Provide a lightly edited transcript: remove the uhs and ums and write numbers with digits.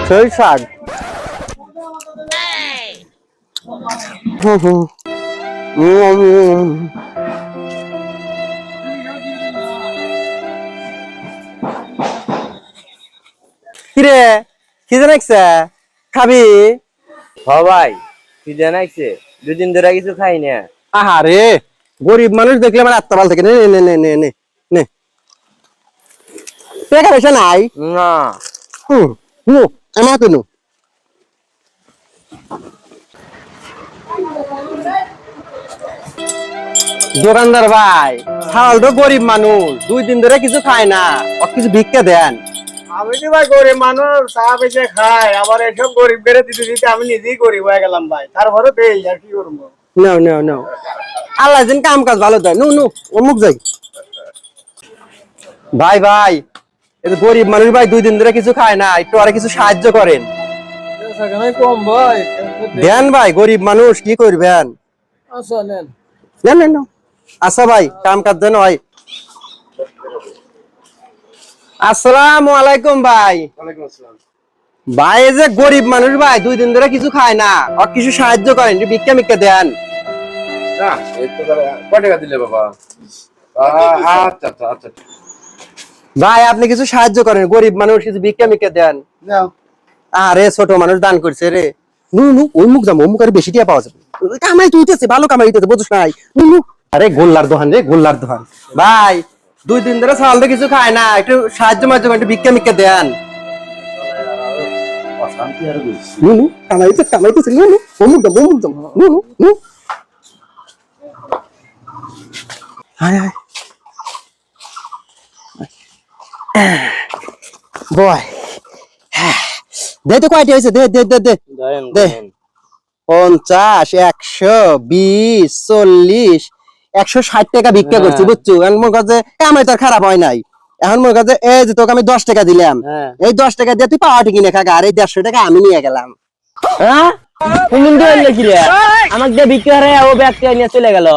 সেই স্বাদ। কিরে খিদে লাগছে খাবি? ভাই খিদে নাইছে, দুদিন ধরে কিছু খাই না। আহারে গরিব মানুষ দেখলে মানে আত্মা ভাল থাকে। নে নে নে নে নে নে টাকা পয়সা নাই। না আমার কেন দোকানদার ভাই ছাড়াল তো গরিব মানুষ 2 দিন ধরে কিছু খায় না, আর কিছু ভিক্ষা দেন। আমি তো ভাই গরিব মানুষ, চা বেঁচে খাই, আবার এসব গরিব বেড়ে দিতে দিতে আমি নিজেই গরিব হয়ে গেলাম ভাই। তারপরে দেই আর কি করবো। নাও নাও নাও, আল্লাহ যেন কাম কাজ ভালো দেয়। নু নু অমুক যাই। ভাই ভাই এই যে গরিব মানুষ ভাই 2 দিন ধরে কিছু খায় না, একটু আরে কিছু সাহায্য করেন। কম ভাই। দেন ভাই, গরিব মানুষ কি করবেন। আচ্ছা নেন। নেন নেন নাও। আচ্ছা ভাই কাম কাজ দেন ভাই। আসসালামু আলাইকুম ভাই। ওয়ালাইকুম আসসালাম। ভাই এই যে গরিব মানুষ ভাই 2 দিন ধরে কিছু খায় না, আর কিছু সাহায্য করেন, একটু ভিক্ষা মিক্ষা দেন। না এই তো কয় টাকা দিলে বাবা? আচ্ছা আচ্ছা আচ্ছা। ভাই আপনি কিছু সাহায্য করেন, গরিব মানুষ কিছু ভিক্ষা মিক্ষা দেন। নাও। আরে ছোট মানুষ দান করছে রে। নু নু ওই মুখ যাবো, মুখ আর বেশি টিয়া পাওয়া যাবে। কামাই তুইতেছে, ভালো কামাই হইতেছে, বুঝছ নাই? নু নু আরে গোল্লার দোকান রে, গোল্লার দোকান। ভাই 2 দিন ধরে চাল তো কিছু খায় না, একটু সাহায্য মাঝে একটু ভিক্ষা মিক্ষা দেন। অশান্তি আর বেশি। নু নু কামাইতেছে নু নু অমুক যাবো, অমুক যাবো। নু নু নু হায় হায় বয়। দে তো কয়টি হয়েছে, দে দে দে দে দেন দে। দেন 50, 120, 40, 160 টাকা ভিক্ষা করছি, বুঝছো? এখন মোর কাছে কামাই তো আর খারাপ হয় নাই। এখন মোর কাছে এই যে তোকে আমি 10 টাকা দিলাম, এই 10 টাকা দিয়ে তুই পাওয়াটি কিনে খাগা, আর এই 150 টাকা আমি নিয়ে গেলাম। হ্যাঁ তুমি তো এলে কি রে? আমাকে দিয়ে বিক্রি করে ও ব্যাগ নিয়ে চলে গেল।